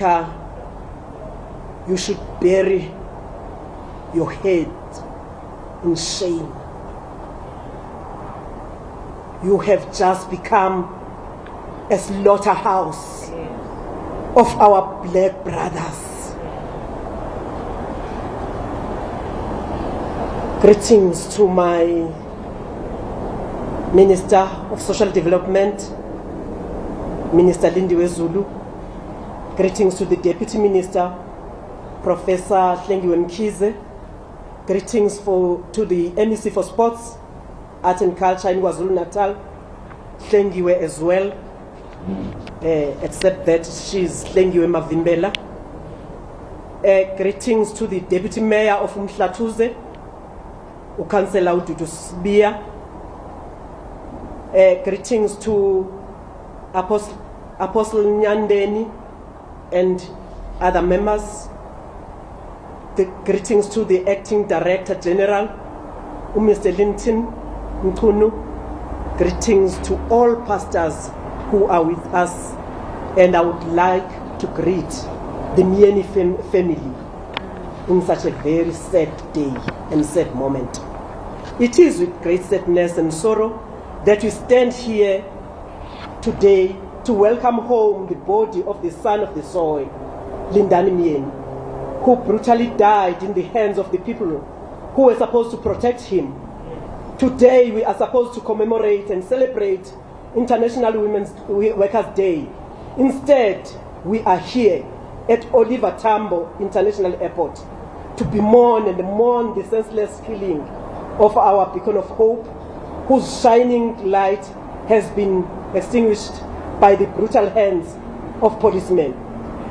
you should bury your head in shame. You have just become a slaughterhouse of our black brothers. Greetings to my Minister of Social Development, Minister Lindani Myeni. Greetings to the Deputy Minister, Professor Lindani Myeni. Greetings to the MEC for Sports, Art and Culture in KwaZulu-Natal, Lindani as well, except that she's Lindani Mavimbela. Greetings to the Deputy Mayor of Umhlatuze, Councillor Ududu Sibia. Greetings to Apostle Nyandeni and other members. Greetings to the Acting Director General, Mr. Lindani Myeni. Greetings to all pastors who are with us, and I would like to greet the Myeni family in such a very sad day and sad moment. It is with great sadness and sorrow that we stand here today to welcome home the body of the son of the soil, Lindani Myeni, who brutally died in the hands of the people who were supposed to protect him. Today we are supposed to commemorate and celebrate International Women's Workers' Day. Instead, we are here at Oliver Tambo International Airport to bemoan and mourn the senseless killing of our beacon of hope, whose shining light has been extinguished by the brutal hands of policemen.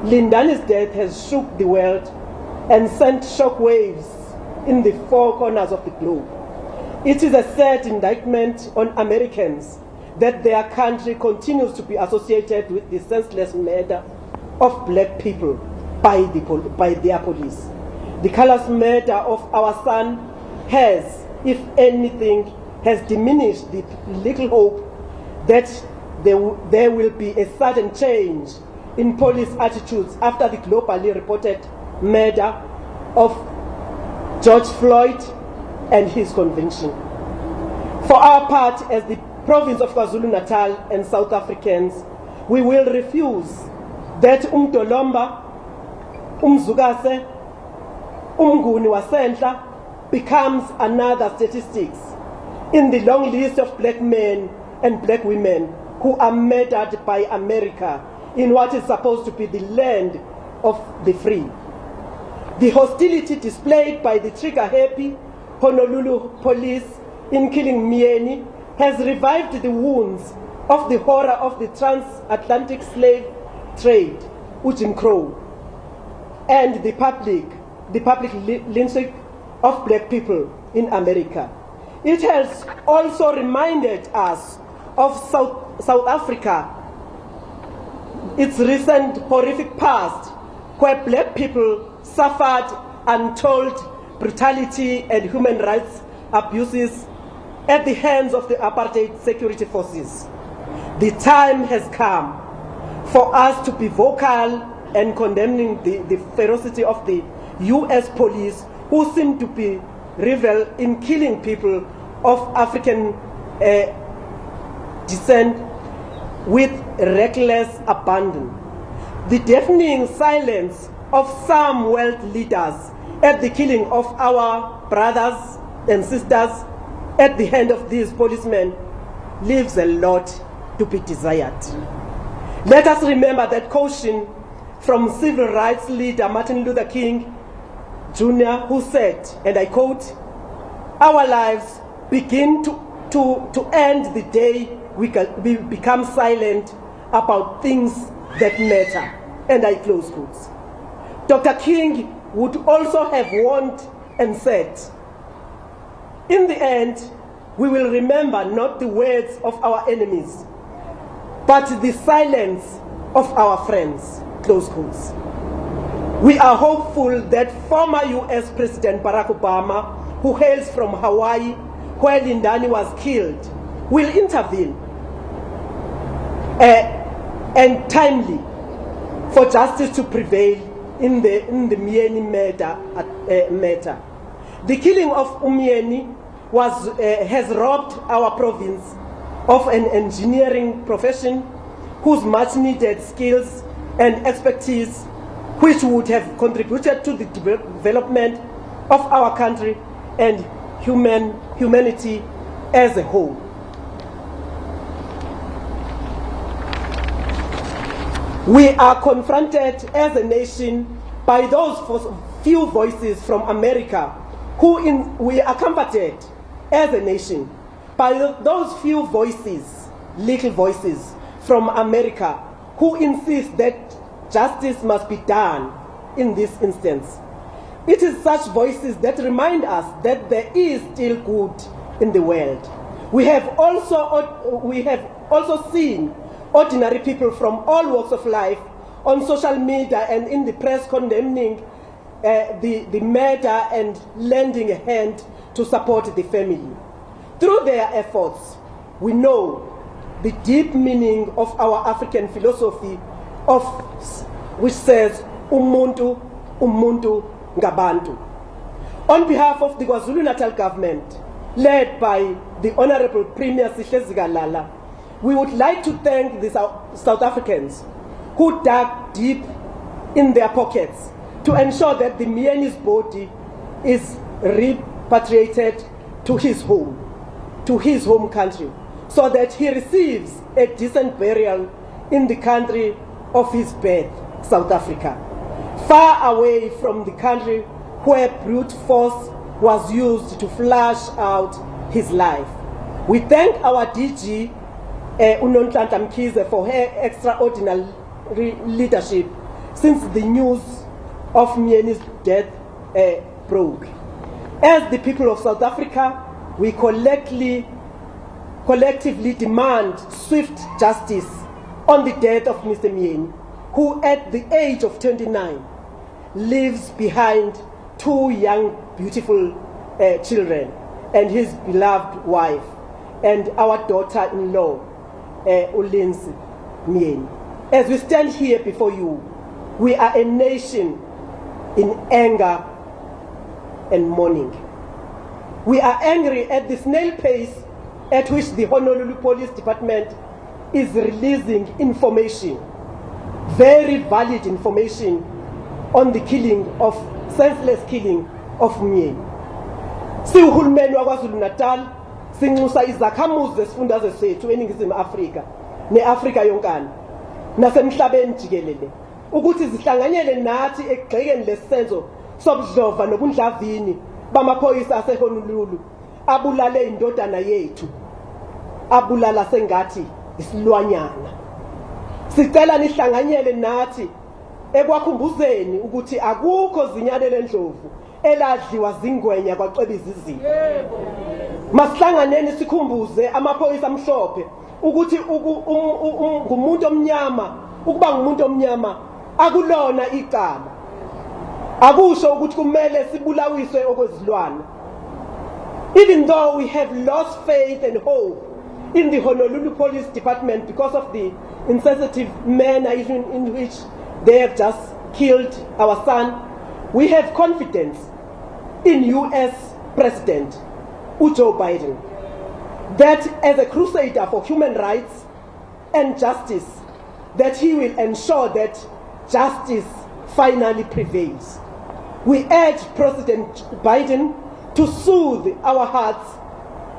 Lindani's death has shook the world and sent shockwaves in the four corners of the globe. It is a sad indictment on Americans that their country continues to be associated with the senseless murder of black people by their police. The callous murder of our son has, if anything, has diminished the little hope that there will be a sudden change in police attitudes after the globally reported murder of George Floyd and his conviction. For our part, as the province of KwaZulu-Natal and South Africans, we will refuse that Umdolomba, Umzugase, Umnguni Wasentla becomes another statistics in the long list of black men and black women who are murdered by America in what is supposed to be the land of the free. The hostility displayed by the trigger-happy Honolulu police in killing Myeni has revived the wounds of the horror of the transatlantic slave trade, Jim Crow, and the public lynching of black people in America. It has also reminded us of South Africa, its recent horrific past, where black people suffered untold brutality and human rights abuses at the hands of the apartheid security forces. The time has come for us to be vocal and condemning the ferocity of the US police, who seem to be revel in killing people of African descent with reckless abandon. The deafening silence of some world leaders at the killing of our brothers and sisters at the hand of these policemen leaves a lot to be desired. Let us remember that caution from civil rights leader Martin Luther King Jr., who said, and I quote, "Our lives begin to end the day we become silent about things that matter," and I close quotes. Dr. King would also have warned and said, "In the end, we will remember not the words of our enemies, but the silence of our friends," close quotes. We are hopeful that former US President Barack Obama, who hails from Hawaii, where Lindani was killed, will intervene and timely for justice to prevail in the Myeni matter. The killing of Myeni has robbed our province of an engineering profession whose much needed skills and expertise, which would have contributed to the development of our country and humanity as a whole. We are confronted as a nation by those few voices from America we are comforted as a nation by those few voices, little voices from America who insist that justice must be done in this instance. It is such voices that remind us that there is still good in the world. We have also seen ordinary people from all walks of life on social media and in the press condemning the murder and lending a hand to support the family. Through their efforts, we know the deep meaning of our African philosophy which says, Umuntu, Umuntu, Ngabantu. On behalf of the KwaZulu-Natal government, led by the Honorable Premier Sihle Zikalala, we would like to thank the South Africans who dug deep in their pockets to ensure that the Myeni's body is repatriated to his home country, so that he receives a decent burial in the country of his birth, South Africa, far away from the country where brute force was used to flush out his life. We thank our DG, Unonhlanhla Mkhize, for her extraordinary leadership since the news of Myeni's death broke. As the people of South Africa, we collectively demand swift justice on the death of Mr. Myeni, who at the age of 29 leaves behind two young, beautiful children and his beloved wife and our daughter-in-law, Lindani Myeni. As we stand here before you, we are a nation in anger and mourning. We are angry at the snail pace at which the Honolulu Police Department is releasing information, very valid information, on the senseless killing of Myeni. Siwuhulumeni waKwaZulu-Natal sinxusa izakhamuzi zesifundazwe sethu eNingizimu Afrika neAfrika yonkana nasemhlabeni jikelele ukuthi zihlanganyele nathi ekugxekeni lesenzo sobudlova nobundlavini bamaphoyisa aseHonolulu abulale indodana yethu, abulala sengathi isilwanyana. Sicela nihlanganyele nathi ekwakhumbuzeni ukuthi akukho zinyane lendlovu eladliwa zingwenya kwacweba izizilo. Masihlanganeni sikhumbuze amaphoyisa amhlophe ukuthi ngumuntu omnyama, ukuba ngumuntu omnyama akulona icala. Akusho ukuthi kumele sibulawiswe okwezilwane. Even though we have lost faith and hope in the Honolulu Police Department because of the insensitive manner in which they have just killed our son, we have confidence in US President Joe Biden that as a crusader for human rights and justice, that he will ensure that justice finally prevails. We urge President Biden to soothe our hearts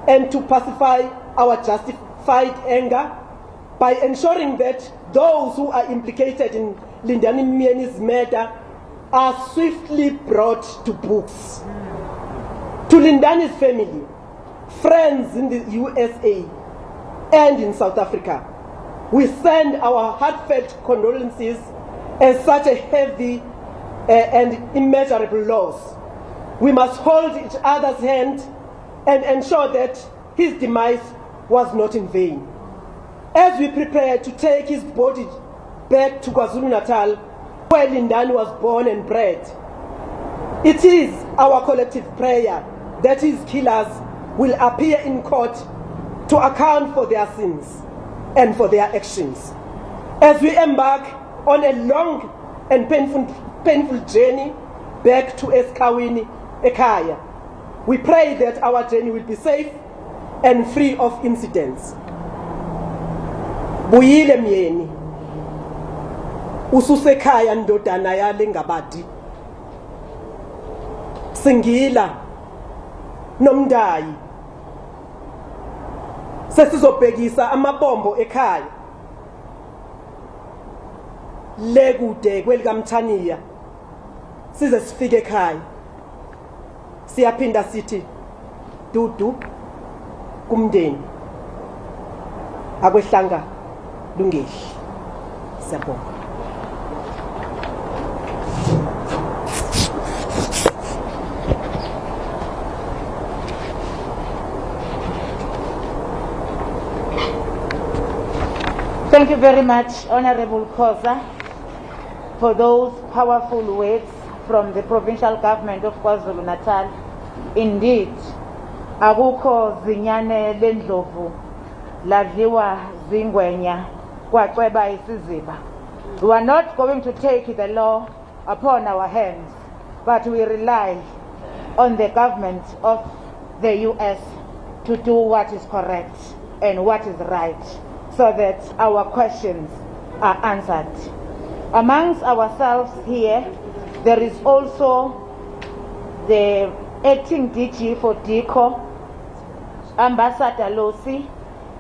and to pacify our justified anger by ensuring that those who are implicated in Lindani Myeni's murder are swiftly brought to books. To Lindani's family, friends in the USA and in South Africa, we send our heartfelt condolences as such a heavy and immeasurable loss. We must hold each other's hand and ensure that his demise was not in vain. As we prepare to take his body back to KwaZulu-Natal, where Lindani was born and bred, it is our collective prayer that his killers will appear in court to account for their sins and for their actions. As we embark on a long and painful journey back to Esikawini, Ekhaya. We pray that our journey will be safe and free of incidents. Buyile Myeni, ususekhaya ndodana yale ngabadi. Singila nomndayi. Sesizobhekisa amabombo ekhaya. Lekude kwelikaMthaniya. Size sifike ekhaya. Siyaphinda sithi dudu kumndeni. Akwehlanga lungehli. Siyabonga. Thank you very much, Honorable Khoza, for those powerful words from the provincial government of KwaZulu-Natal. Indeed, akukho zinyane lendlovu ladliwa zingwenya kwacweba isiziba. We are not going to take the law upon our hands, but we rely on the government of the US to do what is correct and what is right, so that our questions are answered. Amongst ourselves here, there is also the acting DG for DICO, Ambassador Losi,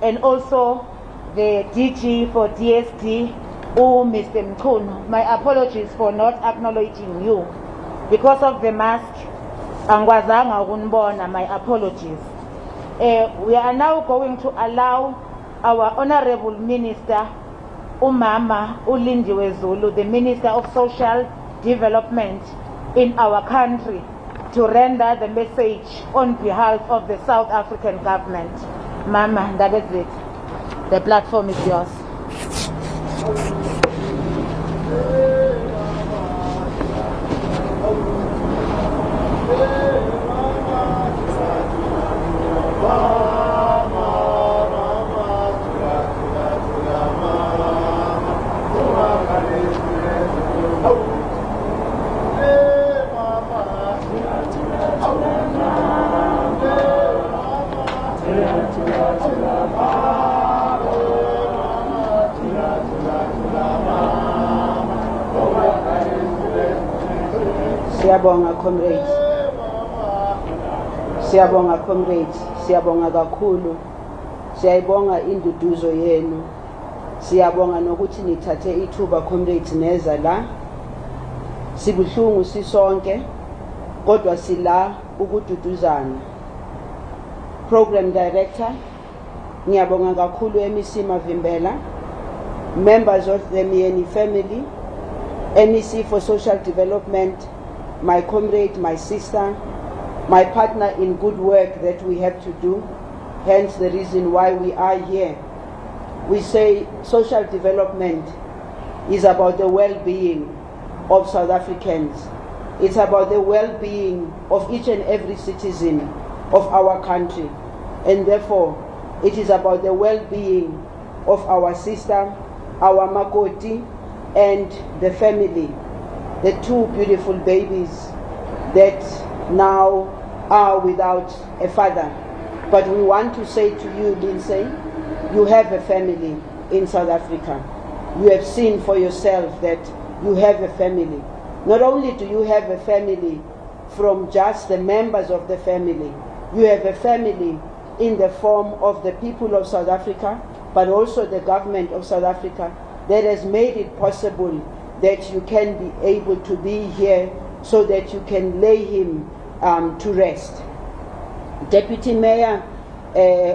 and also the DG for DSD, Mr. Mkhunu. My apologies for not acknowledging you. Because of the mask, angwazanga ukunibona, my apologies. We are now going to allow our Honorable Minister, Umama Ulindiwe Zulu, the Minister of Social Development in our country, to render the message on behalf of the South African government. Mama, that is it. The platform is yours. Siyabonga comrades. Siyabonga comrades. Siyabonga kakhulu. Siyayibonga induduzo yenu. Siyabonga nokuthi nithathe ithuba comrades neza la. Sibuhlungu sisonke kodwa sila ukududuzana. Program Director, ngiyabonga kakhulu MEC Mavimbela, members of the Myeni family, MEC for Social Development, my comrade, my sister, my partner in good work that we have to do, hence the reason why we are here. We say social development is about the well-being of South Africans. It's about the well-being of each and every citizen of our country. And therefore, it is about the well-being of our sister, our Makoti, and the family, the two beautiful babies that now are without a father. But we want to say to you, Lindsay, you have a family in South Africa. You have seen for yourself that you have a family. Not only do you have a family from just the members of the family, you have a family in the form of the people of South Africa, but also the government of South Africa that has made it possible that you can be able to be here so that you can lay him to rest. Deputy Mayor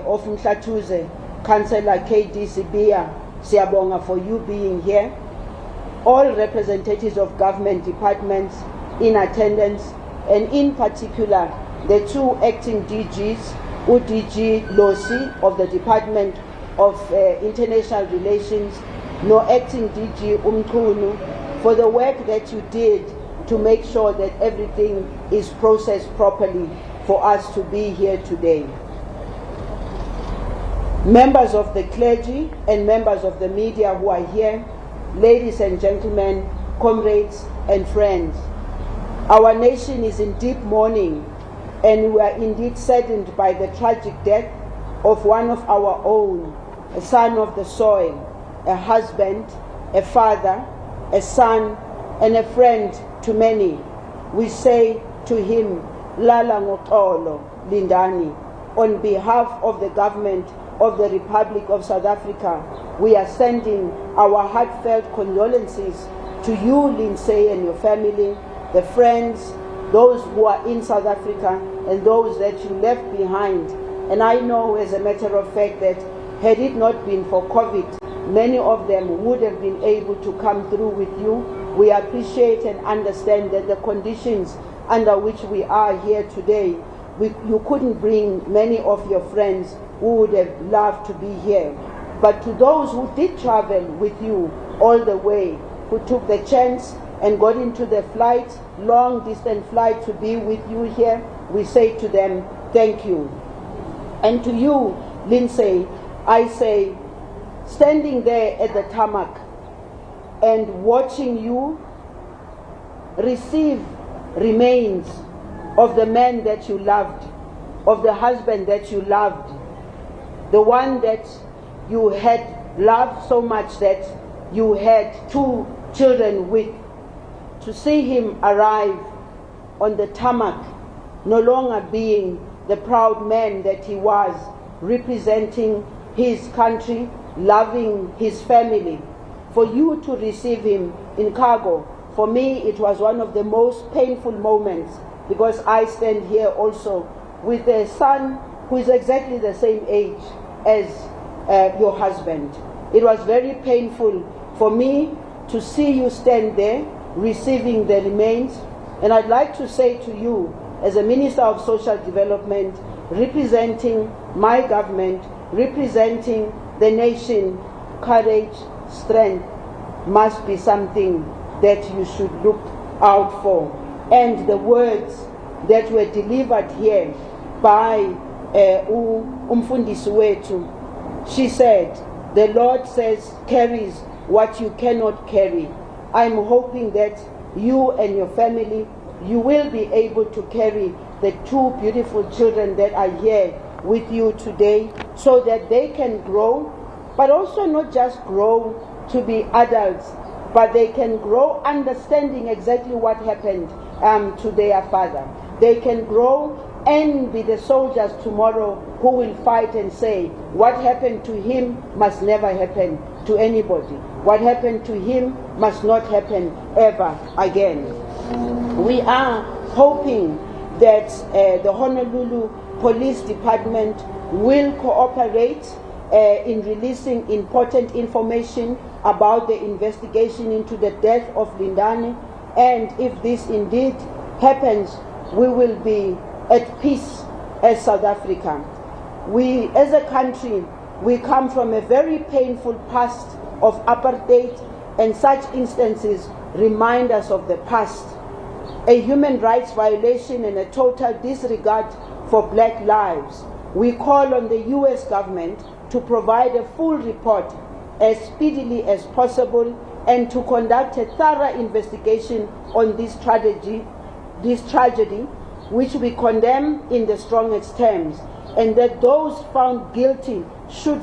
of Mhlathuze, Councillor KD Sibia, siyabonga for you being here. All representatives of government departments in attendance, and in particular the two acting DGs, UDG Losi of the Department of International Relations, no acting DG Mkhunu, for the work that you did to make sure that everything is processed properly for us to be here today. Members of the clergy and members of the media who are here, ladies and gentlemen, comrades and friends. Our nation is in deep mourning, and we are indeed saddened by the tragic death of one of our own, a son of the soil, a husband, a father, a son, and a friend to many. We say to him, Lala Ngotolo, Lindani. On behalf of the government of the Republic of South Africa, we are sending our heartfelt condolences to you, Lindsay, and your family, the friends, those who are in South Africa, and those that you left behind. And I know, as a matter of fact, that had it not been for COVID, many of them would have been able to come through with you. We appreciate and understand that the conditions under which we are here today, you couldn't bring many of your friends who would have loved to be here. But to those who did travel with you all the way, who took the chance and got into the flight, long distance flight, to be with you here, we say to them, thank you. And to you, Lindsay, I say, standing there at the tarmac and watching you receive remains of the man that you loved, of the husband that you loved, the one that you had loved so much that you had 2 children with, to see him arrive on the tarmac, no longer being the proud man that he was, representing his country, loving his family. For you to receive him in cargo, for me it was one of the most painful moments, because I stand here also with a son who is exactly the same age as your husband. It was very painful for me to see you stand there receiving the remains. And I'd like to say to you, as a Minister of Social Development, representing my government, representing the nation, courage, strength must be something that you should look out for. And the words that were delivered here by Umfundisi Wetu, she said, the Lord says, carries what you cannot carry. I'm hoping that you and your family, you will be able to carry the 2 beautiful children that are here with you today, so that they can grow, but also not just grow to be adults, but they can grow understanding exactly what happened to their father. They can grow and be the soldiers tomorrow who will fight and say, what happened to him must never happen to anybody. What happened to him must not happen ever again. We are hoping that the Honolulu Police Department will cooperate in releasing important information about the investigation into the death of Lindani. And if this indeed happens, we will be at peace as South Africa. We, as a country, we come from a very painful past of apartheid, and such instances remind us of the past. A human rights violation and a total disregard for black lives. We call on the US government to provide a full report as speedily as possible and to conduct a thorough investigation on this tragedy, which we condemn in the strongest terms, and that those found guilty should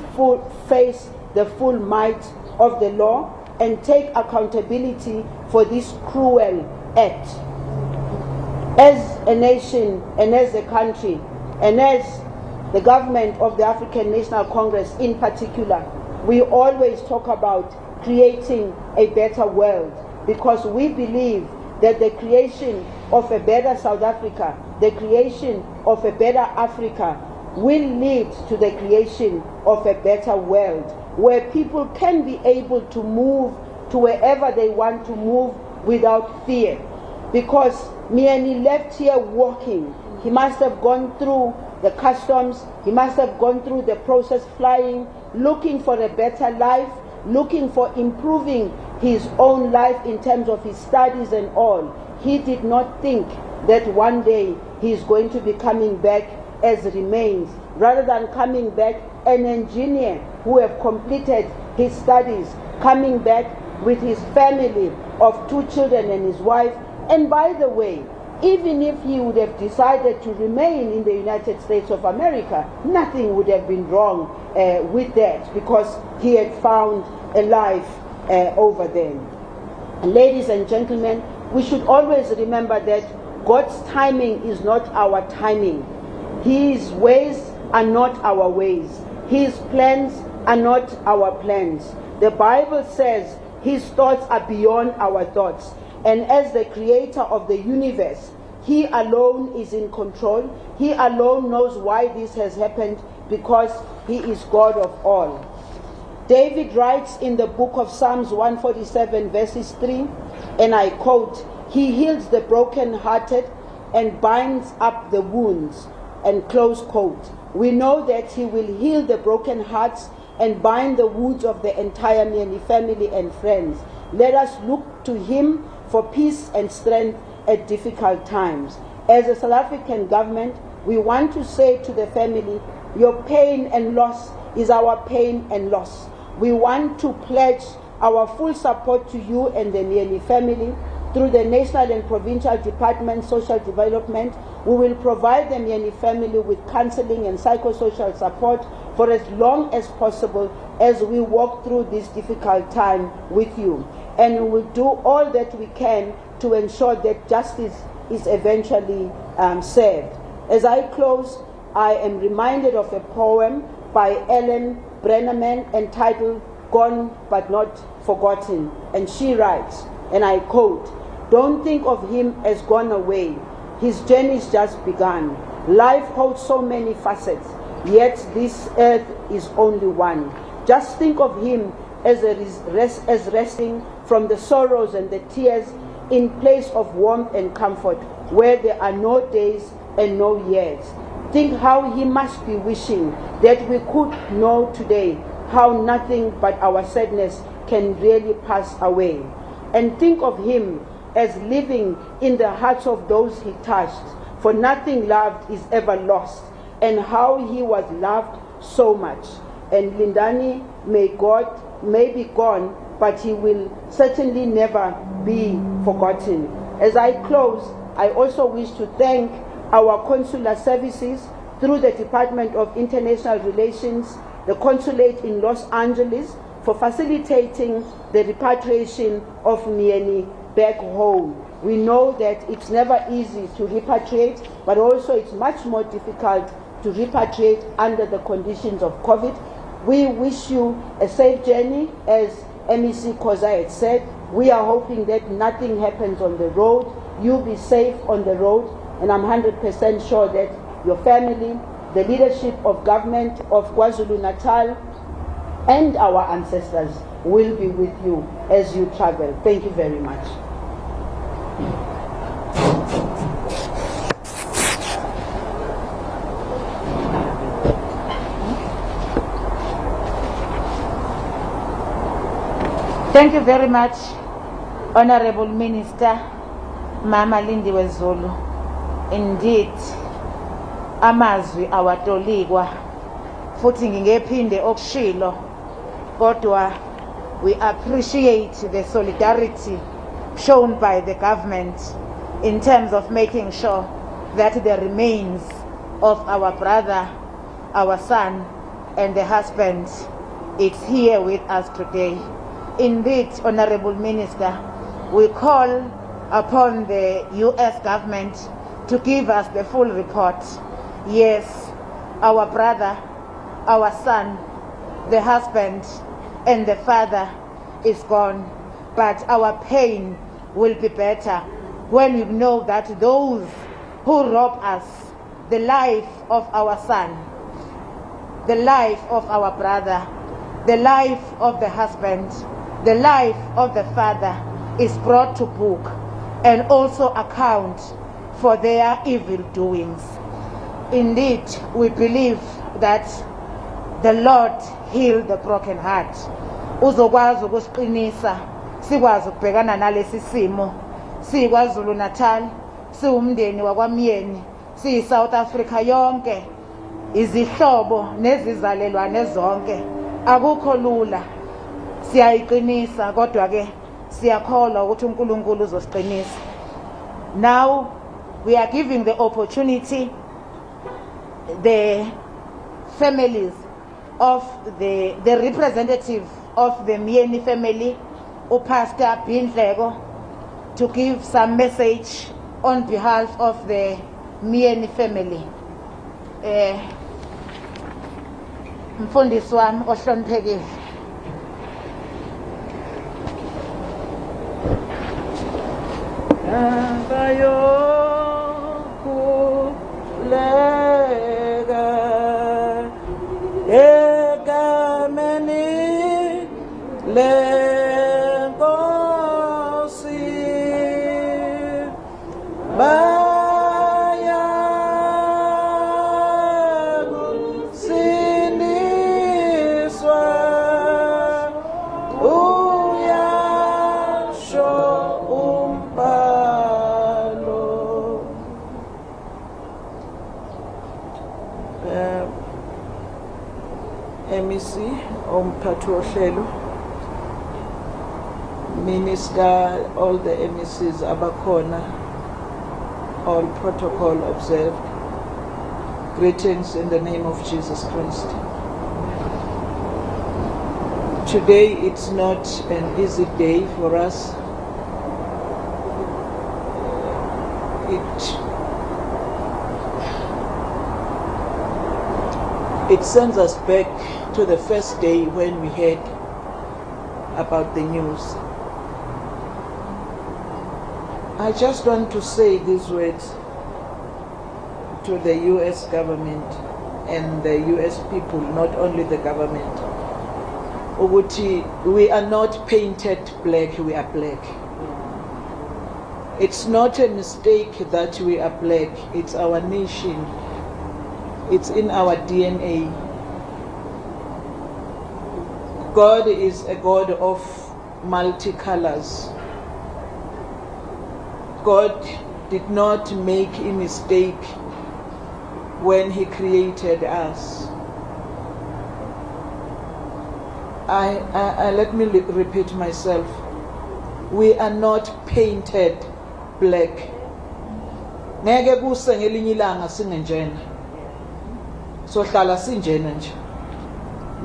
face the full might of the law and take accountability for this cruel act. As a nation and as a country and as the government of the African National Congress in particular, we always talk about creating a better world, because we believe that the creation of a better South Africa, the creation of a better Africa, will lead to the creation of a better world, where people can be able to move to wherever they want to move without fear. Because Myeni left here walking. He must have gone through the customs, he must have gone through the process flying, looking for a better life, looking for improving his own life in terms of his studies and all. He did not think that one day he is going to be coming back as remains, rather than coming back an engineer who have completed his studies, coming back with his family of 2 children and his wife. And by the way, even if he would have decided to remain in the United States of America, nothing would have been wrong with that, because he had found a life over there. Ladies and gentlemen, we should always remember that God's timing is not our timing. His ways are not our ways. His plans are not our plans. The Bible says his thoughts are beyond our thoughts. And as the creator of the universe, he alone is in control. He alone knows why this has happened, because he is God of all. David writes in the book of Psalms 147 verses 3, and I quote, "He heals the brokenhearted and binds up the wounds," and close quote. We know that he will heal the broken hearts and bind the wounds of the entire Myeni family and friends. Let us look to him for peace and strength at difficult times. As a South African government, we want to say to the family, your pain and loss is our pain and loss. We want to pledge our full support to you and the Myeni family. Through the National and Provincial Department Social Development, we will provide the Myeni family with counseling and psychosocial support for as long as possible as we walk through this difficult time with you. And we will do all that we can to ensure that justice is eventually served. As I close, I am reminded of a poem by Ellen Brenneman entitled "Gone But Not Forgotten." And she writes, and I quote, "Don't think of him as gone away. His journey's just begun. Life holds so many facets, yet this earth is only one. Just think of him as resting from the sorrows and the tears in place of warmth and comfort, where there are no days and no years. Think how he must be wishing that we could know today how nothing but our sadness can really pass away. And think of him as living in the hearts of those he touched, for nothing loved is ever lost, and how he was loved so much. And Lindani may be gone, but he will certainly never be forgotten." As I close, I also wish to thank our consular services through the Department of International Relations, the Consulate in Los Angeles, for facilitating the repatriation of Myeni back home. We know that it's never easy to repatriate, but also it's much more difficult to repatriate under the conditions of COVID. We wish you a safe journey. As MEC Koza had said, we are hoping that nothing happens on the road. You'll be safe on the road, and I'm 100% sure that your family, the leadership of government of KwaZulu-Natal, and our ancestors will be with you as you travel. Thank you very much. Thank you very much, Honorable Minister Mama Lindiwe Zulu. Indeed, amazwi awatolikwa futhi ngingephinde okushilo, kodwa we appreciate the solidarity shown by the government in terms of making sure that the remains of our brother, our son, and the husband is here with us today. Indeed, Honorable Minister, we call upon the U.S. government to give us the full report. Yes, our brother, our son, the husband, and the father is gone, but our pain will be better when we know that those who rob us, the life of our son, the life of our brother, the life of the husband, the life of the father is brought to book and also account for their evil doings. Indeed, we believe that the Lord healed the broken heart. Uzokwazi ukusiqinisa sikwazi ukubhekana nalesi simo siKwaZulu Natal, siwumndeni wakwaMyeni, siyiSouth Africa yonke, izihlobo nezizalelwane zonke. Akukho lula. siyayiqinisa kodwa ke siyakholwa ukuthi uNkulunkulu uzosiqinisa. Now we are giving the opportunity the families of the representative of the Myeni family, Pastor Bindleko, to give some message on behalf of the Myeni family. Mfundisi wami ohloniphekile. MEC umphathi wohlelo, Minister, all the MECs abakhona, all protocol observed. Greetings in the name of Jesus Christ. Today it's not an easy day for us. It sends us back to the first day when we heard about the news. I just want to say these words to the US government and the US people, not only the government. Ukuthi, we are not painted black, we are black. It's not a mistake that we are black, it's our nation. It's in our DNA. God is a God of multicolors. God did not make a mistake when He created us. Let me repeat myself. We are not painted black. Ngeke kuse ngelinye ilanga singenjena. So hlala sinjena nje.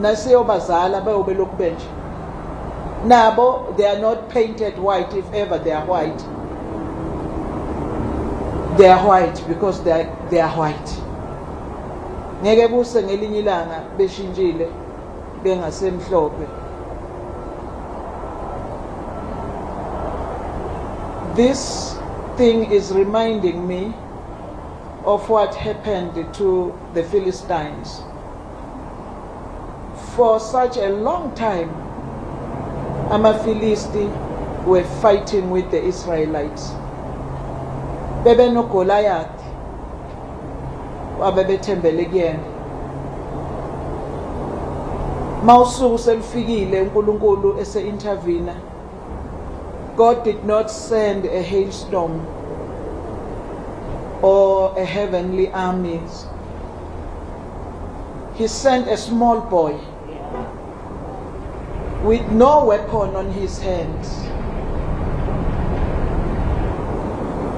Nasiyobazala bayobe lokhu benje. Nabo, they are not painted white if ever they are white. They are white because they are white. Ngeke kuse ngelinye ilanga beshintshile bengasemhlophe. This thing is reminding me of what happened to the Philistines. For such a long time, Philistines were fighting with the Israelites. Bebe no Goliath, wabebe thembele kuyena. Mawusuku selifikile uNkulunkulu ese-intervene. God did not send a hailstorm or a heavenly army. He sent a small boy with no weapon on his hands,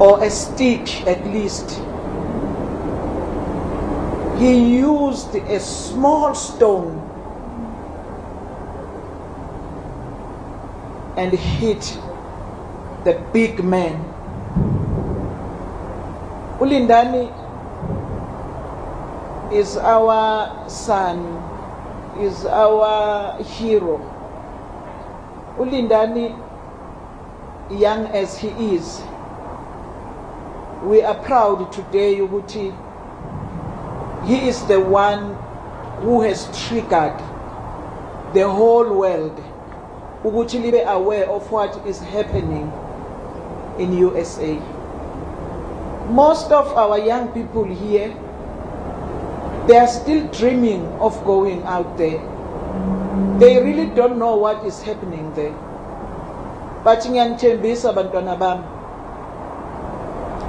or a stick at least. He used a small stone and hit the big man. Lindani is our son, is our hero. Lindani, young as he is, we are proud today ukuthi he is the one who has triggered the whole world ukuthi libe aware of what is happening in USA. Most of our young people here, they are still dreaming of going out there. They really don't know what is happening there. But ngiyanithembisa bantwana bami,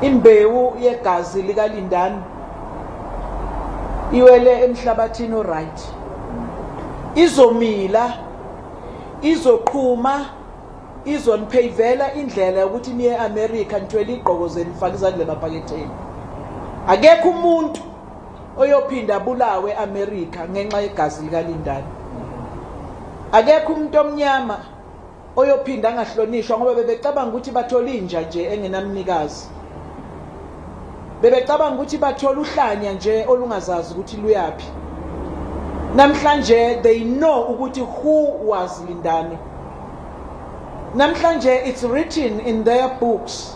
imbewu yegazi lika Lindani iwele emhlabathini oright. Izomila izoqhuma izoniphavela indlela ukuthi niye America nithwele igqoko zenu faka izandla emaphaketheni. Akekho umuntu oyophinda abulawe America ngenxa yegazi lika Lindani. Akekho umuntu omnyama oyophinda angahlonishwa ngoba bebecabanga ukuthi bathola inja nje engenamnikazi. Bebecabanga ukuthi bathola uhlanya nje olungazazi ukuthi luyapi. Namhlanje they know ukuthi who was Lindani. Namhlanje it's written in their books.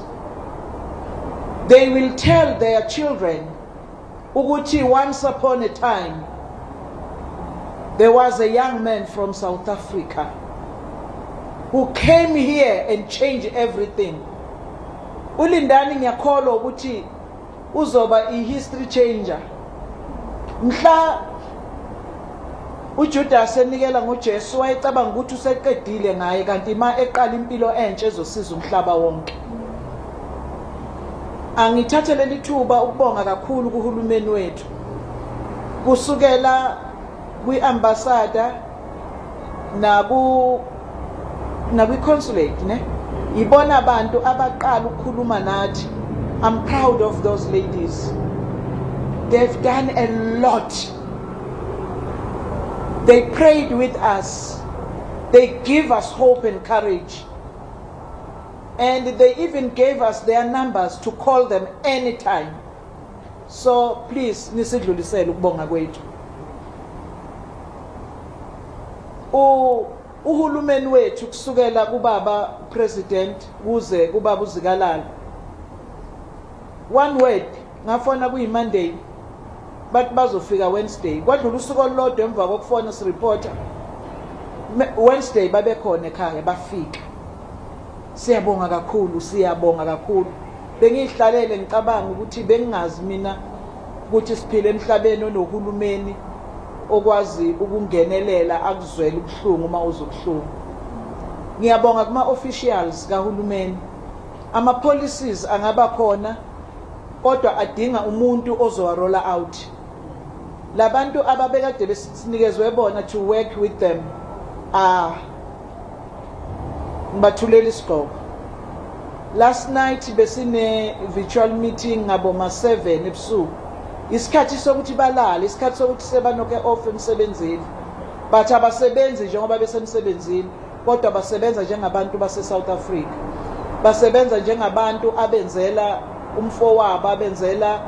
They will tell their children ukuthi once upon a time there was a young man from South Africa who came here and changed everything. uLindani ngiyakholwa ukuthi uzoba history changer. Mhla uJudas enikela ngoJesu wayecabanga ukuthi useqedile ngaye kanti ma eqala impilo entsha ezosiza umhlaba wonke. Angithathe leli thuba ukubonga kakhulu kuhulumeni wethu. Kusukela kwiambassador nakwi-consulate ne ibona abantu abaqala ukukhuluma nathi. I'm proud of those ladies. They've done a lot. They prayed with us. They give us hope and courage. And they even gave us their numbers to call them anytime. So please nisidlulisele ukubonga kwethu. Uhulumeni wethu kusukela kubaba president kuze kubaba uzikalala. One word ngafona kuyiMonday but bazofika Wednesday. Kwadlula usuku olulodwa emva kokufona sireporter. Wednesday babe khona ekhaya bafika. Siyabonga kakhulu, siyabonga kakhulu. Bengihlalele ngicabanga ukuthi bengingazi mina ukuthi siphile emhlabeni onohulumeni okwazi ukungenelela akuzwela ubuhlungu uma uzobuhlungu. Ngiyabonga kuma officials kahulumeni. Ama policies angaba khona kodwa adinga umuntu ozowarolla out. Labantu ababekade besinikezwe bona to work with them ngibathulela isigqoko. Last night besine virtual meeting ngabo ma 7 ebusuku. Isikhathi sokuthi balale, isikhathi sokuthi sebanoke off emsebenzini. But abasebenzi njengoba besemsebenzini kodwa basebenza njengabantu base South Africa. Basebenza njengabantu abenzela umfowabo, abenzela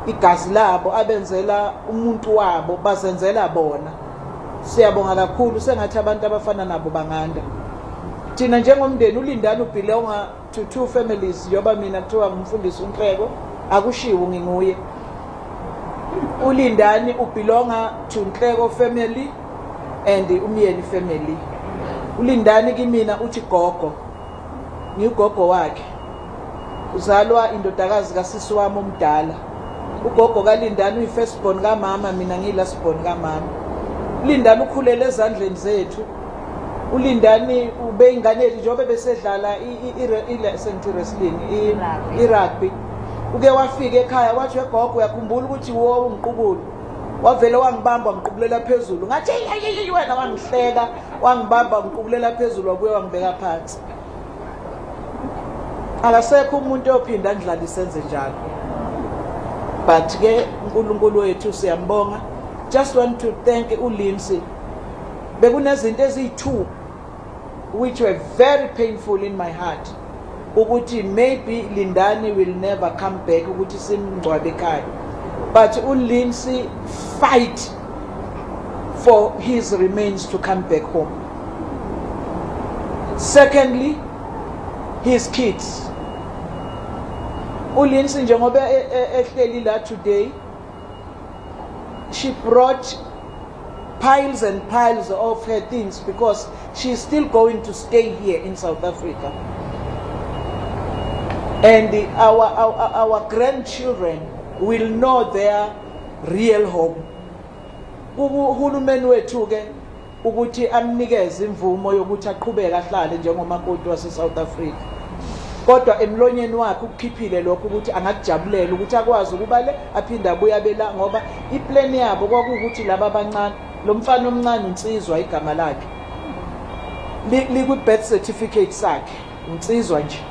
igazi labo, abenzela umuntu wabo, bazenzela bona. Siyabonga kakhulu sengathi abantu abafana nabo banganda. Thina njengomndeni uLindani ubelonga to 2 families yoba mina kuthiwa ngumfundisi uNhleko akushiwo nginguye. uLindani ubelonga to Nhleko family and uMyeni family. uLindani kimina uthi gogo. Ngigogo wakhe. Uzalwa indodakazi kasisi wami omdala. Ugogo kaLindani uyifirst born kamama, mina ngilast born kamama. uLindani ukhulele ezandleni zethu. uLindani ube ingane yethu njengoba besedlala i-rugby. Uke wafika ekhaya wathi wegogo uyakhumbula ukuthi wo ungiqukula. Wavele wangibamba ngiqubulela phezulu. Ngathi wena wangihleka, wangibamba ngiqubulela phezulu wabuye wangibeka phansi. Akasekho umuntu ophinda ndlala senze njalo. But ke uNkulunkulu wethu siyambonga. Just want to thank uLindsay. Bekunezinto eziyi2 which were very painful in my heart. Ukuthi maybe Lindani will never come back ukuthi simngcwabe ekhaya. But uLindsay fight for his remains to come back home. Secondly, his kids. uLindsay njengoba ehleli la today, she brought piles and piles of her things because she is still going to stay here in South Africa. And our grandchildren will know their real home. Uhulumeni wethu ke ukuthi amnikeze imvumo yokuthi aqhubeke ahlale njengomakoti wase South Africa. Kodwa emlonyeni wakhe ukukhiphile lokho ukuthi angakujabulela ukuthi akwazi ukuba le aphinda abuye abela ngoba iplan yabo kwakuukuthi laba abancane lo mfana omncane uNsizwa igama lakhe. liku birth certificate sakhe unsizwa nje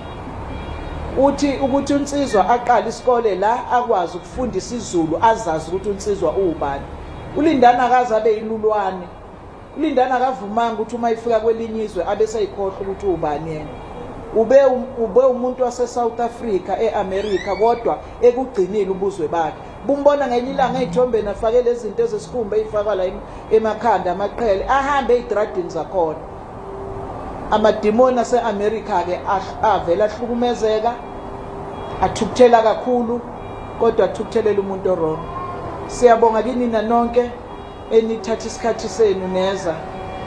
uthi ukuthi unsizwa aqala isikole la akwazi ukufundisa iZulu azazi ukuthi unsizwa ubani uLindani akaze abe inulwane uLindani akavumanga ukuthi uma ifika kwelinye izwe abe sayikhohle ukuthi ubani yena ube umuntu wase South Africa eAmerica kodwa ekugcinile ubuzwe bakhe bumbona ngenye ilanga eJombeni afake lezi zinto ezesikhumba ezifakwa la emakhanda amaqhele ahambe eDradini zakhona amadimoni aseAmerica ke avela ahlukumezeka athukuthela kakhulu kodwa athukuthelela umuntu wrong siyabonga kini nanonke enithatha isikhathi senu neza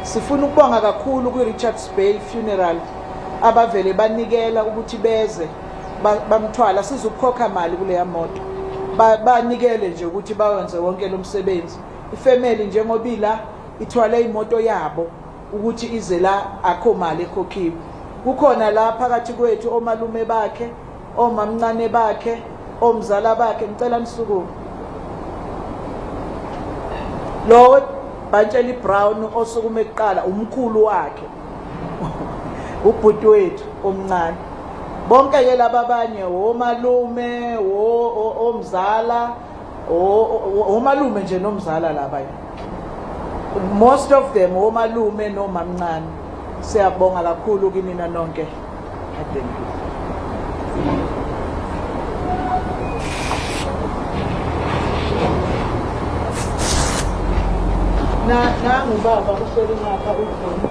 sifuna ukubonga kakhulu kwiRichards Bay funeral abavele banikela ukuthi beze bamthwala sizokukhokha imali kule moto banikele nje ukuthi bawenze wonke lo msebenzi ifamily njengobila ithwale imoto yabo ukuthi ize la akho mali ekhokhiwe kukhona la phakathi kwethu omalume bakhe omamncane bakhe omzala bakhe ngicela nisukume lo Bantsheli Brown osukume eqala umkhulu wakhe ubhuti wethu omncane bonke ke laba abanye omalume omzala omalume nje nomzala laba most of them omalume nomamncane siyabonga kakhulu kinina nonke na ngubaba uhleli ngapha ukhona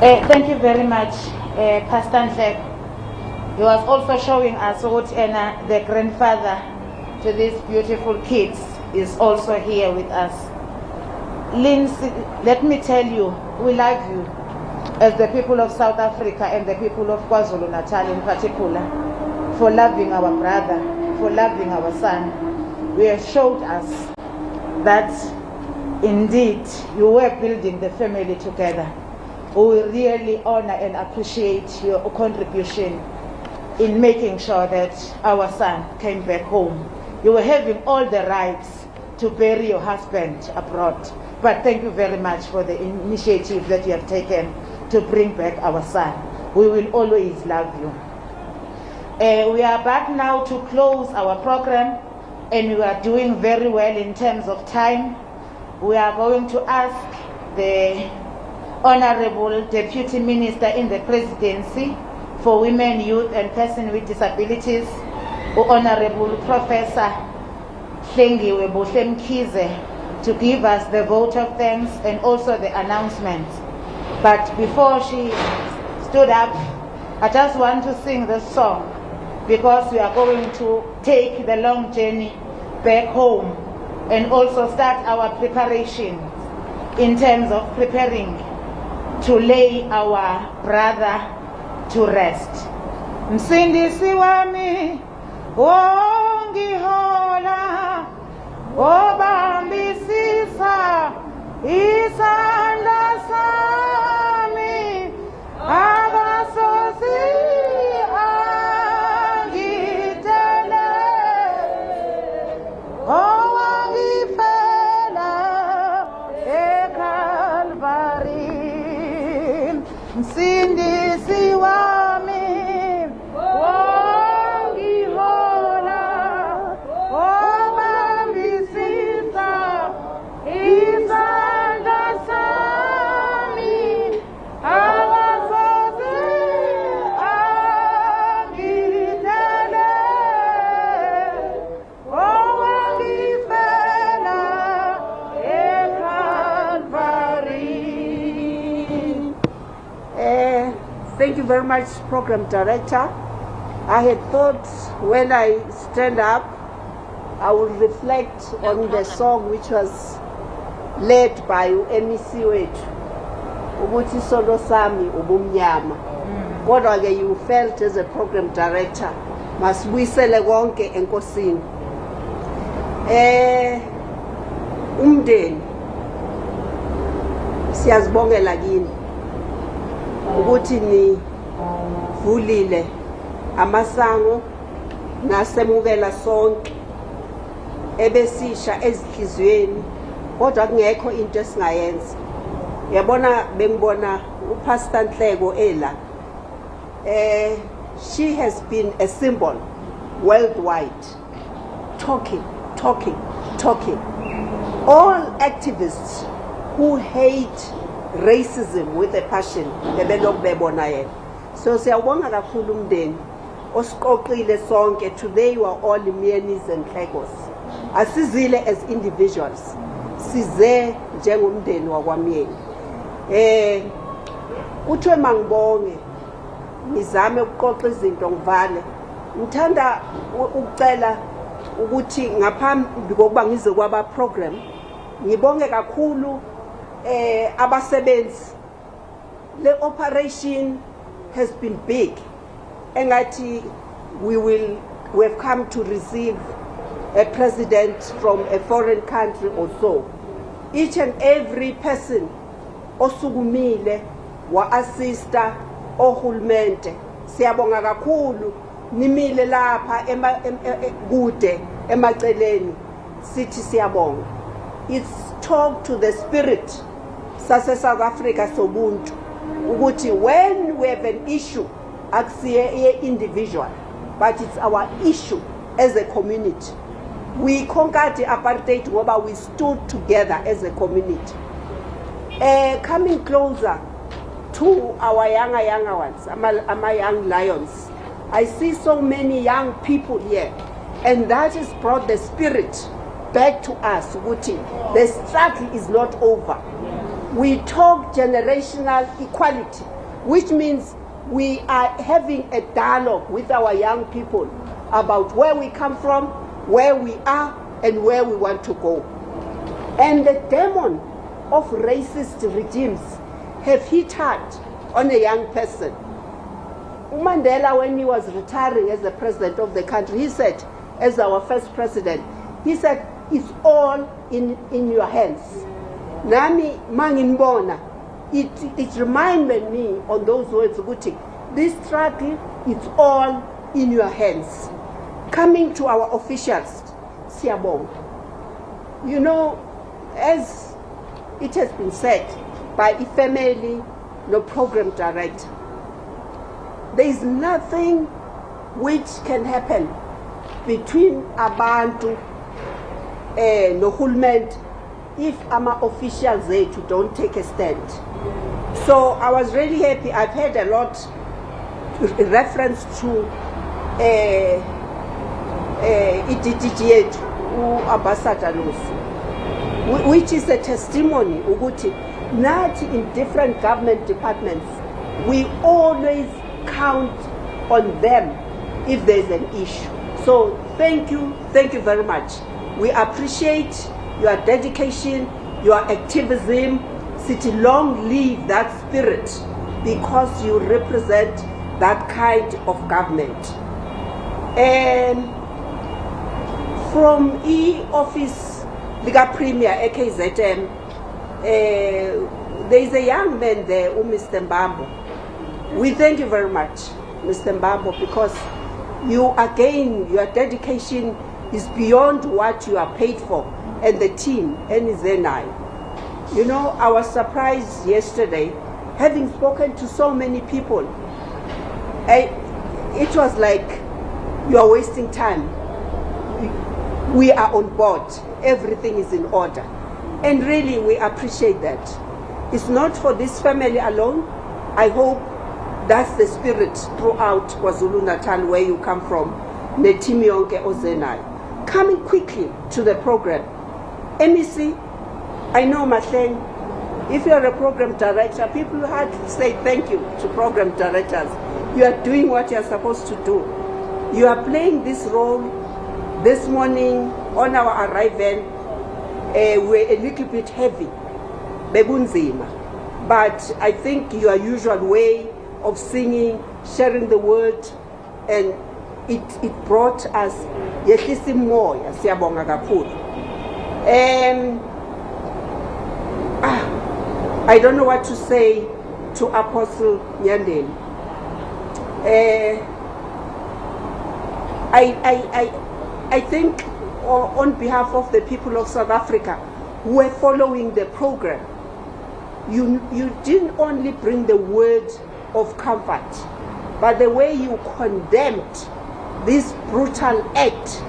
Thank you very much, Pastor Nhleko. He was also showing us what the grandfather to these beautiful kids is also here with us. Lindsay, let me tell you, we love you as the people of South Africa and the people of KwaZulu-Natal in particular for loving our brother, for loving our son. You have showed us that indeed you were building the family together. We really honor and appreciate your contribution in making sure that our son came back home. You were having all the rights to bury your husband abroad, but thank you very much for the initiative that you have taken to bring back our son. We will always love you. We are back now to close our program, and we are doing very well in terms of time. We are going to ask the Honorable Deputy Minister in the Presidency for Women, Youth and Persons with Disabilities, Honorable Professor Hlengiwe Buhle-Mkhize, to give us the vote of thanks and also the announcements. But before she stood up, I just want to sing this song because we are going to take the long journey back home and also start our preparation in terms of preparing to lay our brother to rest. Msindisi wami ongihola obambisisa isandla sami abasozi angitele owangifela eKalvari. Msindisi wami ongihola obambisisa isandla sami abasozi angitele owangifela eKalvari. Thank you very much, Program Director. I had thought when I stand up, I will reflect on the song which was led by MEC wetu, ukuthi solo sami ubumnyama. Kodwa ke you felt as a Program Director, masibuyisele konke enkosini. Umndeni siyazibongela kini ukuthi ni vulile amasango nasemukela sonke ebesisha ezinhlizweni kodwa kungekho into esingayenza. Yabona bengibona uPastor Nhleko ela. She has been a symbol worldwide, talking. All activists who hate racism with a passion, so siyabonga kakhulu umndeni osiqoqile sonke. Today you are all Myenis and Nhlekos. Asizile as individuals, size njengomndeni wakwaMyeni. Uthiwe mangibonge ngizame ukuqoqa izinto ngivale. Ngithanda ukucela ukuthi ngaphambi kokuba ngize kwaba program ngibonge kakhulu abasebenzi. Le operation has been big. Engathi we have come to receive a president from a foreign country or so. Each and every person osukumile wa assista ohulumende siyabonga kakhulu. Nimile lapha kude emaceleni sithi siyabonga. It's talk to the spirit sase South Africa sobuntu ukuthi when we have an issue akusiye individual but it's our issue as a community. We conquered the apartheid ngoba we stood together as a community. Coming closer to our younger ones, our young lions, I see so many young people here, and that has brought the spirit back to us. The struggle is not over. We talk generational equality, which means we are having a dialogue with our young people about where we come from, where we are, and where we want to go. And the demon of racist regimes have hit hard on a young person. Mandela, when he was retiring as the president of the country, he said, as our first president, he said, it's all in your hands. Nami manginbona, it reminded me on those words, this struggle, it's all in your hands. Coming to our officials, siyabonga. You know, as it has been said by Ifemeli, no program director, there is nothing which can happen between abantu nohulumende if our officials zethu don't take a stand. So I was really happy. I've heard a lot reference to ididiji Ambassador Lucy, which is a testimony ukuthi nathi in different government departments we always count on them if there's an issue. So thank you very much. We appreciate your dedication, your activism. City, long live that spirit, because you represent that kind of government. And from office Liga Premier AKZM, there is a young man there, Mr. Mbambo. We thank you very much, Mr. Mbambo, because you again, your dedication is beyond what you are paid for, and the team, NZNI. You know, I was surprised yesterday, having spoken to so many people. It was like, you are wasting time. We are on board. Everything is in order. And really, we appreciate that. It's not for this family alone. I hope that's the spirit throughout KwaZulu-Natal, where you come from, Netimi Yonke Ozenai. Coming quickly to the program. MEC, I know, Mahleng, if you're a program director, people had to say thank you to program directors. You are doing what you're supposed to do. You are playing this role. This morning, on our arrival, we're a little bit heavy, bebunzima. But I think your usual way of singing, sharing the word, and it brought us yehlisa moya, siyabonga kakhulu. I don't know what to say to Apostle Nyandeni. I think on behalf of the people of South Africa who were following the program, you didn't only bring the word of comfort, but the way you condemned this brutal act,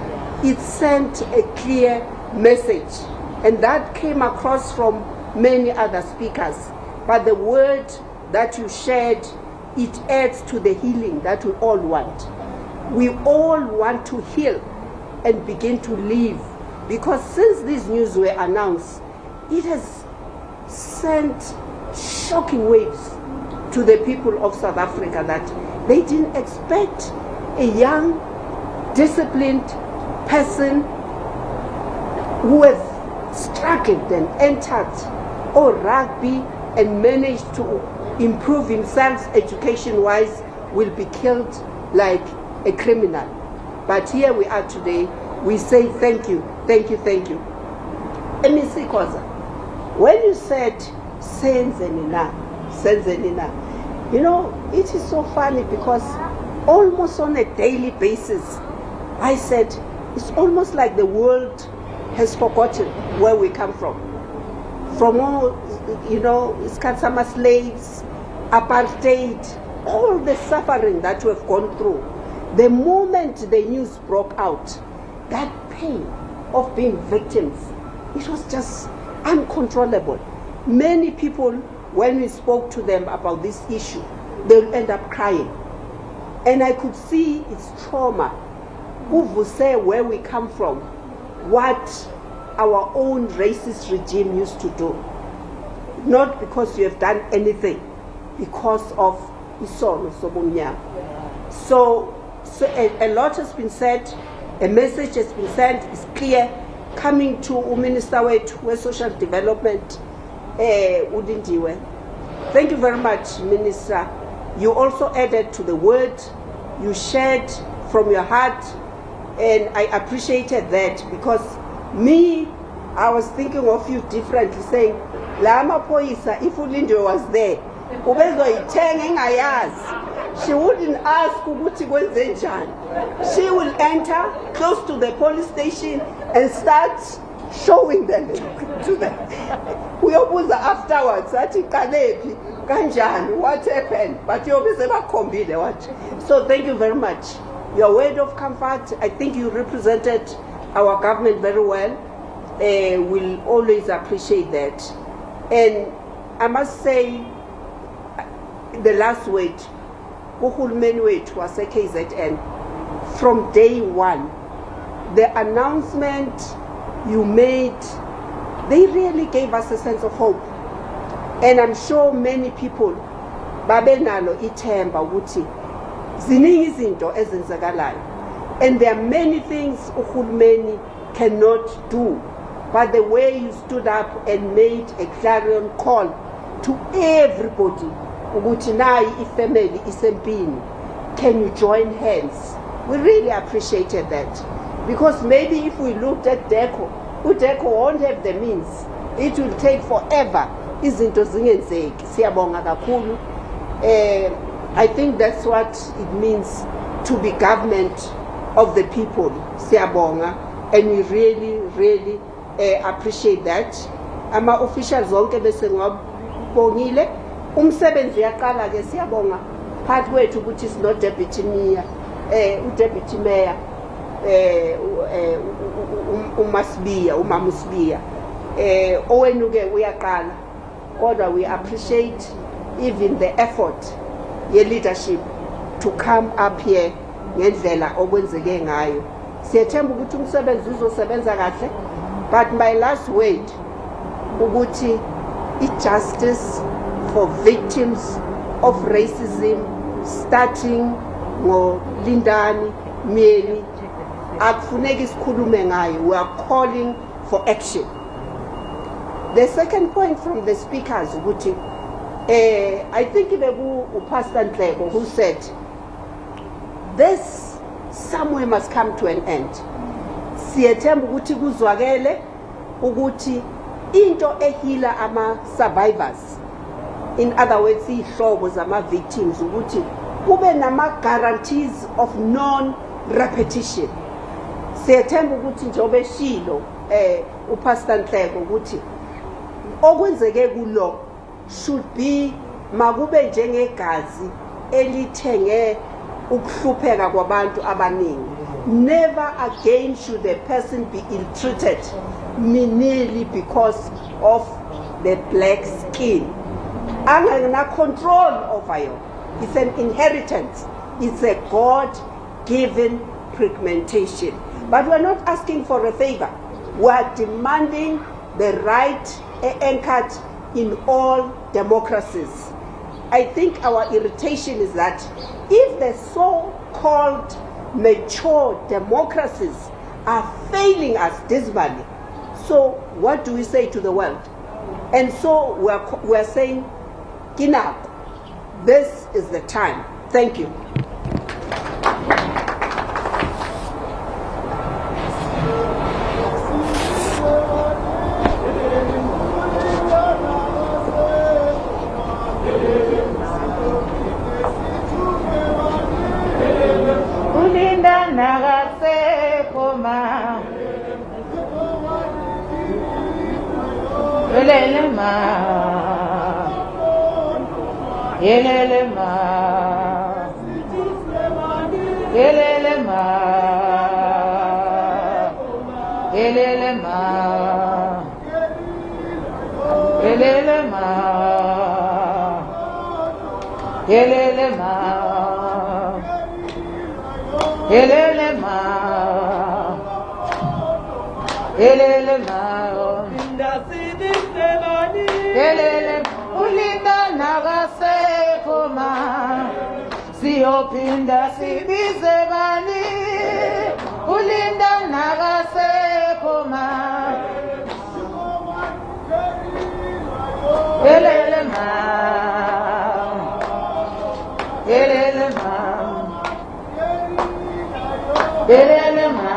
it sent a clear message. And that came across from many other speakers. But the word that you shared, it adds to the healing that we all want. We all want to heal and begin to live. Because since these news were announced, it has sent shocking waves to the people of South Africa that they didn't expect a young, disciplined person who has struggled and entered rugby and managed to improve himself education-wise will be killed like a criminal. But here we are today. We say thank you, thank you, thank you. MEC Khoza, when you said Senzenina, you know, it is so funny because almost on a daily basis, I said, it's almost like the world has forgotten where we come from. From all, you know, Skatsama slaves, apartheid, all the suffering that we have gone through. The moment the news broke out, that pain of being victims, it was just uncontrollable. Many people, when we spoke to them about this issue, they'll end up crying. And I could see its trauma. Who will say where we come from, what our own racist regime used to do. Not because you have done anything, because of isono sobunya. So a lot has been said, a message has been sent, it's clear, coming to Minister wetu Social Development, Udindiwe. Thank you very much, Minister. You also added to the word, you shared from your heart, and I appreciated that because me, I was thinking of you differently, saying, Lama Poisa, if Ulindiwe was there, she wouldn't ask ukuthi kwenzenjani. She will enter close to the police station and start showing them to them. Uyobuza afterwards, athi kalephi kanjani, what happened? But yobe sebakhombile what. So thank you very much. Your word of comfort, I think you represented our government very well. We'll always appreciate that. And I must say, the last word, uhulumeni wethu wase KZN, from day one, the announcement you made, they really gave us a sense of hope. And I'm sure many people babenalo ithemba ukuthi ziningi izinto ezenzakalayo, and there are many things uhulumeni cannot do. But the way you stood up and made a clarion call to everybody, ukuthi nayi ifamily isempini, can you join hands? We really appreciated that. Because maybe if we looked at DECO won't have the means. It will take forever. Izinto zingenzeki. Siyabonga kakhulu. I think that's what it means to be government of the people. Siyabonga. And we really, really appreciate that. Ama officials zonke bese ngabongile. Umsebenzi yaqala ke siyabonga. Part wethu ukuthi is not deputy mayor. Deputy mayor. uMamusbiya owenuke uyaqala, kodwa we appreciate even the effort ye leadership to come up here ngendlela okwenzeke ngayo. Siyethemba ukuthi umsebenzi uzosebenza kahle, but my last word ukuthi justice for victims of racism, starting ngo Lindani Myeni, akufuneki sikhulume ngayo. We are calling for action. The second point from the speakers, ukuthi I think it was Pastor Ntleko who said this somewhere must come to an end. Siyethemba ukuthi kuzwakele ukuthi into ehila ama survivors, in other words ihlobo zama victims, ukuthi kube nama guarantees of non repetition. Siyethemba ukuthi njobe eshilo uPastor Nhleko ukuthi okwenzeke kulo should be makube njengegazi elithenge ukuhlupheka kwabantu abaningi. Never again should a person be ill-treated merely because of the black skin. Angana control over you. It's an inheritance. It's a God-given pigmentation. But we're not asking for a favor. We're demanding the right anchored in all democracies. I think our irritation is that if the so-called mature democracies are failing us dismally, so what do we say to the world? And so we're saying, Kinab, this is the time. Thank you. Siopinda sibizebani ulinda nagasekoma elelema elelema elelema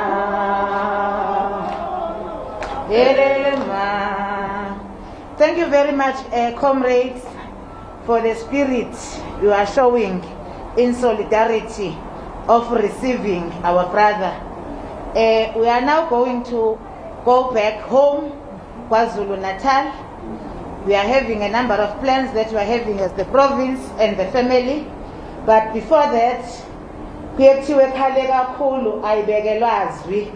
elelema. Thank you very much, comrades, for the spirit you are showing in solidarity of receiving our brother. We are now going to go back home, KwaZulu-Natal. We are having a number of plans that we are having as the province and the family. But before that, kuyethiwe khale kakhulu ayibekelwazwi.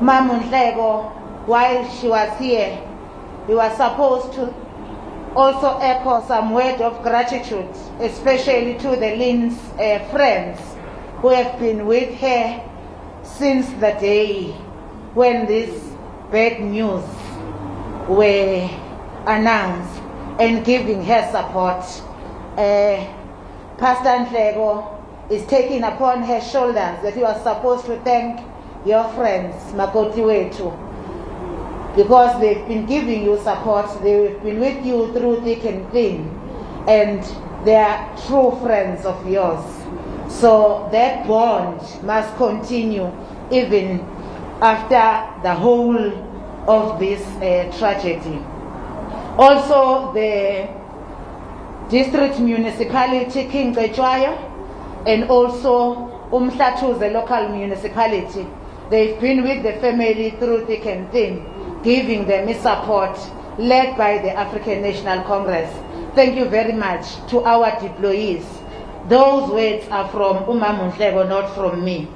Mama Nhleko, while she was here, we were supposed to also echo some word of gratitude, especially to the Lynn's friends who have been with her since the day when this bad news were announced and giving her support. Pastor Nhleko is taking upon her shoulders that you are supposed to thank your friends, Makoti Wetu, because they've been giving you support, they've been with you through thick and thin, and they are true friends of yours. So that bond must continue even after the whole of this tragedy. Also, the district municipality, King Kechwaya, and also Umhlatu, the local municipality, they've been with the family through thick and thin, giving them support, led by the African National Congress. Thank you very much to our deployees. Those words are from Umama Nhleko, not from me.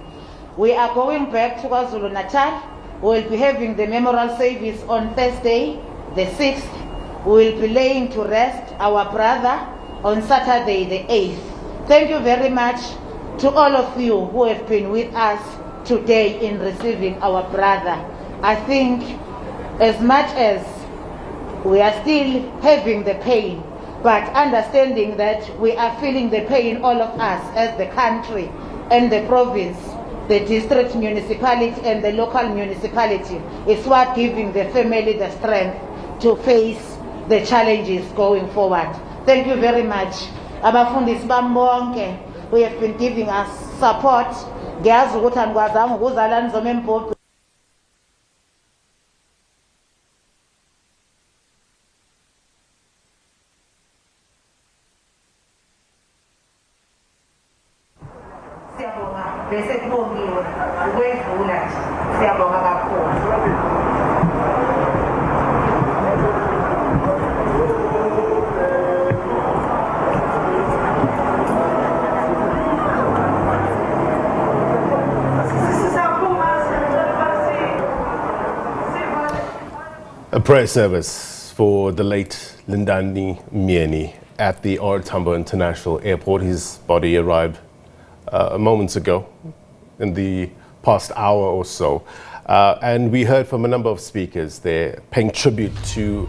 We are going back to KwaZulu-Natal. We will be having the memorial service on Thursday, the 6th. We will be laying to rest our brother on Saturday, the 8th. Thank you very much to all of you who have been with us today in receiving our brother. I think as much as we are still having the pain, but understanding that we are feeling the pain, all of us, as the country and the province, the district municipality and the local municipality, is what giving the family the strength to face the challenges going forward. Thank you very much. Abafundisi bami bonke, who have been giving us support. Ngiyazi ukuthi angikwazanga ukuzala nizoma embhobho. bese kubongiwe ukwedlula nje. Siyabonga kakhulu. A prayer service for the late Lindani Myeni at the OR Tambo International Airport. His body arrived moments ago, in the past hour or so. And we heard from a number of speakers there paying tribute to,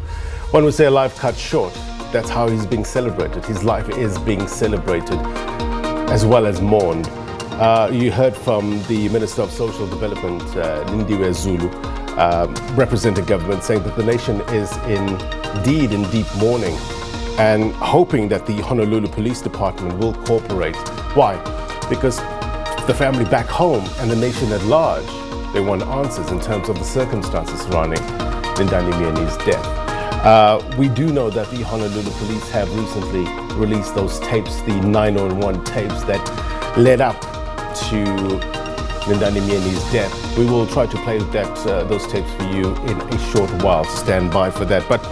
one would say, a life cut short. That's how he's being celebrated. His life is being celebrated as well as mourned. You heard from the Minister of Social Development, Lindani Myeni, representing government, saying that the nation is indeed in deep mourning and hoping that the Honolulu Police Department will cooperate. Why? Because the family back home and the nation at large, they want answers in terms of the circumstances surrounding Lindani Myeni's death. We do know that the Honolulu Police have recently released those tapes, the 911 tapes that led up to Lindani Myeni's death. We will try to play those tapes for you in a short while, so stand by for that. But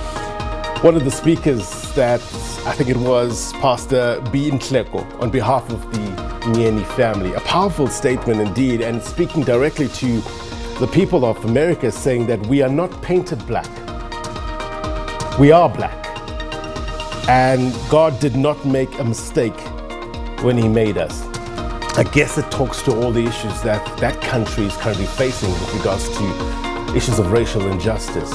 one of the speakers that, I think it was Pastor B. Ntleko, on behalf of the Myeni family, a powerful statement indeed, and speaking directly to the people of America, saying that we are not painted black, we are black. And God did not make a mistake when He made us. I guess it talks to all the issues that country is currently facing with regards to issues of racial injustice,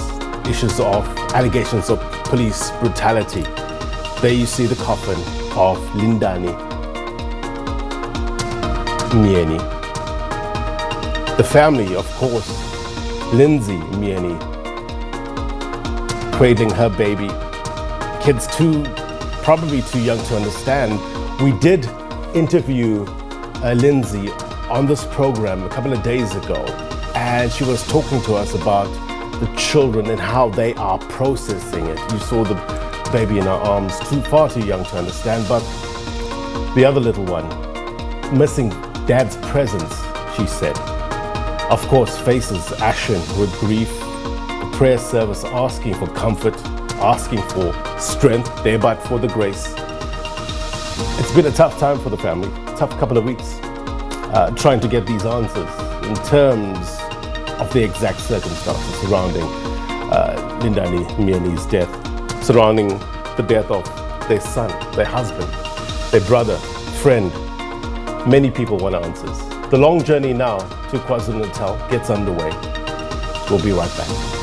issues of allegations of police brutality. There you see the coffin of Lindani Myeni. The family, of course, Lindsay Myeni, cradling her baby. Kids probably too young to understand. We did interview Lindsay on this program a couple of days ago, and she was talking to us about the children and how they are processing it. You saw the baby in her arms, far too young to understand, but the other little one, missing dad's presence, she said. Of course, faces ashen with grief, the prayer service asking for comfort, asking for strength, there but for the grace. It's been a tough time for the family, tough couple of weeks, trying to get these answers in terms of the exact circumstances surrounding Lindani Myeni's death, surrounding the death of their son, their husband, their brother, friend. Many people want answers. The long journey now to KwaZulu-Natal gets underway. We'll be right back.